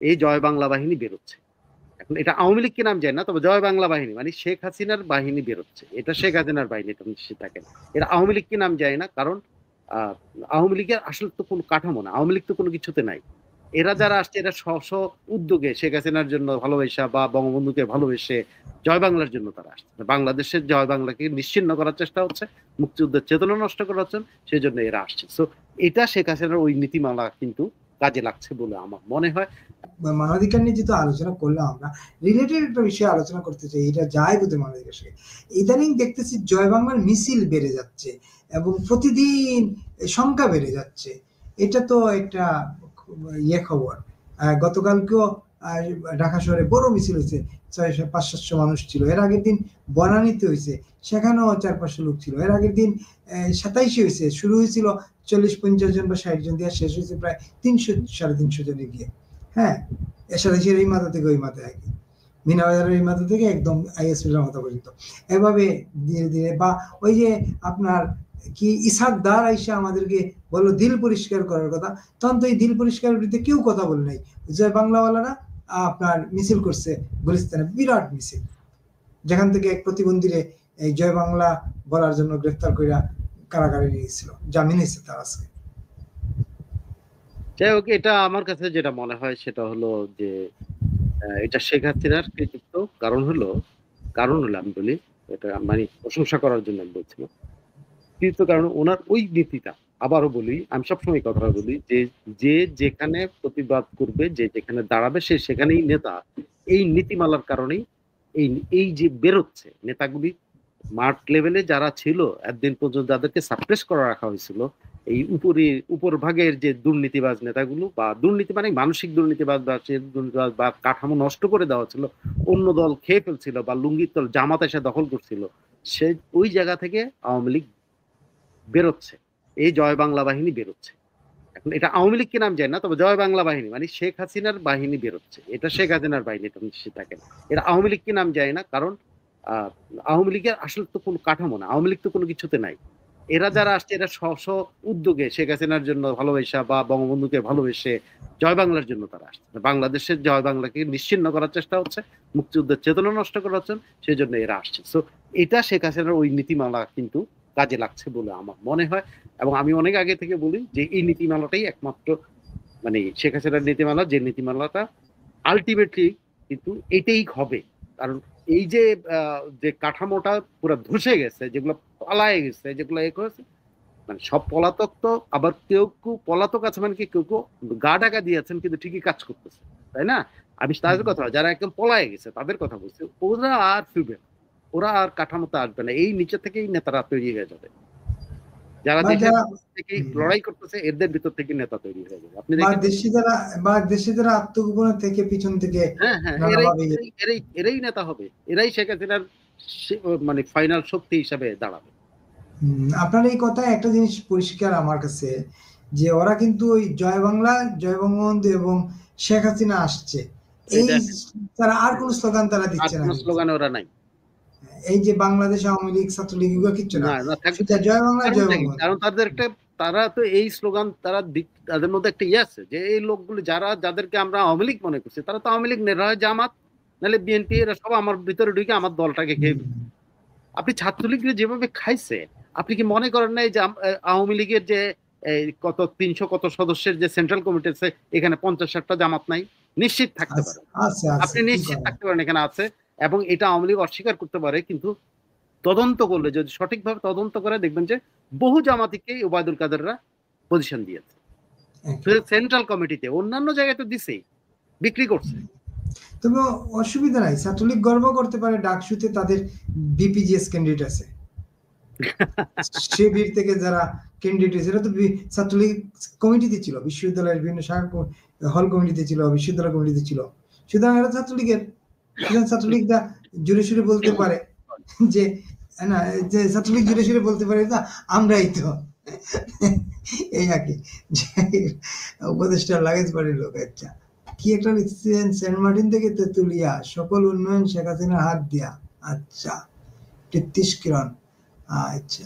এই জয় বাংলা বাহিনী বেরোচ্ছে। এখন এটা আওয়ামী লীগ কি নাম যায় না, তবে জয় বাংলা বাহিনী মানে শেখ হাসিনার বাহিনী বেরোচ্ছে। এটা শেখ হাসিনার বাহিনী, এটা নিশ্চিত থাকেন। এটা আওয়ামী লীগ কি নাম যায় না, কারণ আওয়ামী লীগের আসলে তো কোনো কাঠামো না, আওয়ামী লীগ তো কোনো কিছুতে নাই। এরা যারা আসছে এরা স্ব উদ্যোগে শেখ হাসিনার জন্য ভালোবাসা বা বঙ্গবন্ধুকে ভালোবেসে জয় বাংলার জন্য তারা আসছে। বাংলাদেশের জয় বাংলাকে নিশ্চিহ্ন করার চেষ্টা হচ্ছে, মুক্তিযুদ্ধের চেতনা নষ্ট করা হচ্ছে, সেই জন্য এরা আসছে। সো এটা শেখ হাসিনার ওই নীতিমালা কিন্তু কাজে লাগছে বলে আমার মনে হয়। মানবাধিকার নিয়ে যেহেতু আলোচনা করলাম, আমরা রিলেটেড একটা বিষয়ে আলোচনা করতে চাই, এটা যায় বোধহয় মানবাধিকার সাথে। ইদানিং দেখতেছি জয় বাংলার মিছিল বেড়ে যাচ্ছে এবং প্রতিদিন সংখ্যা বেড়ে যাচ্ছে। এটা তো একটা খবর। গতকালকেও ঢাকা শহরে বড় মিছিল হয়েছে, 500-700 মানুষ ছিল। এর আগের দিন বনানীতে হয়েছে, সেখানেও 400-500 লোক ছিল। এর আগের দিন 27 হয়েছে, শুরু হয়েছিল 40-50 জন বা 60 জন দিয়ে, শেষ হয়েছে প্রায় 300-350 জনে গিয়ে। হ্যাঁ, এসাদেশের এই মাথা থেকে ওই মাথায় আগে, মিনাবাজারের এই মাথা থেকে একদম আইএসপির মাথা পর্যন্ত, এভাবে ধীরে ধীরে। বা ওই যে আপনার কি ইসাক দার আইসা আমাদেরকে বললো দিল পরিষ্কার করার কথা, তখন তো এই দিল পরিষ্কারের বিরুদ্ধে কেউ কথা বলে নাই। জয় বাংলাওয়ালারা আপনার মিছিল করছে গুলিস্তানে, বিরাট মিছিল, যেখান থেকে এক প্রতিবন্ধীরে এই জয় বাংলা বলার জন্য গ্রেফতার করে কারাগারে নিয়ে গেছিল, জামিন হয়েছে তার আজকে। যাই হোক, এটা আমার কাছে যেটা মনে হয় সেটা হলো যে এটা শেখ হাসিনার কৃতিত্ব। কারণ হলো আমি বলি, এটা মানে প্রশংসা করার জন্য আমি বলছি না, কৃতিত্ব কারণ ওনার ওই নীতিটা। আবারও বলি, আমি সবসময় কথাটা বলি যে যে যেখানে প্রতিবাদ করবে, যে যেখানে দাঁড়াবে, সে সেখানেই নেতা। এই নীতিমালার কারণেই এই এই যে বেরোচ্ছে নেতাগুলি, মাঠ লেভেলে যারা ছিল একদিন পর্যন্ত, যাদেরকে সাপ্রেস করে রাখা হয়েছিল, এই উপর ভাগের যে দুর্নীতিবাজ নেতাগুলো, বা দুর্নীতি মানে মানসিক দুর্নীতিবাজ বা দুর্নীতিবাজ বা কাঠামো নষ্ট করে দেওয়া ছিল, অন্য দল খেয়ে ফেলছিল বা লুঙ্গির দল জামাত এসে দখল করছিল, সে ওই জায়গা থেকে আওয়ামী লীগ বেরোচ্ছে। এই জয় বাংলা বাহিনী বেরোচ্ছে। এখন এটা আওয়ামী লীগ কি নাম যায় না, তবে জয় বাংলা বাহিনী মানে শেখ হাসিনার বাহিনী বেরোচ্ছে। এটা শেখ হাসিনার বাহিনী, এটা নিশ্চিত থাকেন। এটা আওয়ামী লীগ কি নাম যায় না, কারণ আওয়ামী লীগের আসলে তো কোনো কাঠামো না, আওয়ামী লীগ তো কোনো কিছুতে নাই। এরা যারা আসছে এরা স্ব উদ্যোগে শেখ হাসিনার জন্য ভালোবাসা বা বঙ্গবন্ধুকে ভালোবেসে জয় বাংলার জন্য তারা আসছে। বাংলাদেশের জয় বাংলাকে নিশ্চিহ্ন করার চেষ্টা হচ্ছে, মুক্তিযুদ্ধের চেতনা নষ্ট করা হচ্ছে, সেই জন্য এরা আসছে। সো এটা শেখ হাসিনার ওই নীতিমালা কিন্তু কাজে লাগছে বলে আমার মনে হয়। এবং আমি অনেক আগে থেকে বলি যে এই নীতিমালাটাই একমাত্র, মানে শেখ হাসিনার নীতিমালা, যে নীতিমালাটা আলটিমেটলি কিন্তু এটাই হবে। কারণ এই যে যে কাঠামোটা পুরো ধসে গেছে, যেগুলো পালায় গেছে, যেগুলো এ করেছে, মানে সব পলাতক তো, আবার কেউ কেউ পলাতক আছে, মানে কি কেউ কেউ গা ঢাকা দিয়েছেন কিন্তু ঠিকই কাজ করতেছে, তাই না? আমি তাদের কথা, যারা একদম পলায় গেছে তাদের কথা বলছি, ওরা আর ফিরবে না, ওরা আর কাঠামোতে আসবে না। এই নিচে থেকেই নেতারা তৈরি হয়ে যাবে, যারা দেশের থেকে লড়াই করতেছে এদের ভিতর থেকে নেতা তৈরি হয়ে যাবে। আপনি দেখেন দেশে যারা আত্মগোপনে থেকে পিছন থেকে হ্যাঁ হ্যাঁ, এরাই নেতা হবে, এরাই শেখ হাসিনার মানে ফাইনাল শক্তি হিসাবে দাঁড়াবে। আপনার এই কথায় একটা জিনিস পরিষ্কার আমার কাছে, যে ওরা কিন্তু ওই জয় বাংলা, জয় বঙ্গবন্ধু এবং শেখ হাসিনা আসছে, এই তারা আর কোন স্লোগান তারা দিচ্ছে না, স্লোগানে ওরা নাই। এই যে বাংলাদেশ আওয়ামী লীগ, ছাত্রলীগ, এগুলো কিচ্ছু না, জয় বাংলা, জয় বঙ্গবন্ধু। কারণ তাদের একটা, তারা তো এই স্লোগান, তাদের মধ্যে একটা ইয়ে আছে যে এই লোকগুলো যাদেরকে আমরা আওয়ামী লীগ মনে করছি, তারা তো আওয়ামী লীগ নেই, হয় জামাত, নাহলে বিএনপি, এরা সব আমার ভিতরে ঢুকে আমার দলটাকে খেয়ে। আপনি ছাত্রলীগের যেভাবে খাইছে, আপনি কি মনে করেন নাই যে আওয়ামী লীগের যে কত 300 কত সদস্যের যে সেন্ট্রাল কমিটি আছে, এখানে 50-60টা জামাত নাই? নিশ্চিত থাকতে পারেন, আপনি নিশ্চিত থাকতে পারেন এখানে আছে। এবং এটা আওয়ামী লীগ অস্বীকার করতে পারে, কিন্তু তদন্ত করলে, যদি সঠিকভাবে তদন্ত করে, দেখবেন যে বহু জামাতিকে ওবায়দুল কাদেররা পজিশন দিয়েছে সেন্ট্রাল কমিটিতে, অন্যান্য জায়গায় তো দিছেই, বিক্রি করছে। তবে অসুবিধা নাই, ছাত্রলীগ গর্ব করতে পারে ডাকসুতে তাদের বিপিজিএস ক্যান্ডিডেট আছে। শিবির থেকে যারা ক্যান্ডিডেট, সেটা তো ছাত্রলীগ কমিটিতে ছিল, বিশ্ববিদ্যালয়ের বিভিন্ন শাখা হল কমিটিতে ছিল, বিশ্ববিদ্যালয় কমিটিতে ছিল। সুতরাং এরা ছাত্রলীগের, ছাত্রলীগরা জুড়ে সুরে বলতে পারে যে না, যে ছাত্রলীগ জুড়ে সুরে বলতে পারে না আমরাই তো, এই আর কি। উপদেষ্টা লাগেজ বাড়ির লোক। আচ্ছা, কি একটা লিখছেন, সেন্ট মার্টিন থেকে তেতুলিয়া, সকল উন্নয়ন শেখ হাসিনার হাত দিয়া। আচ্ছা, 33 কিরণ। আচ্ছা।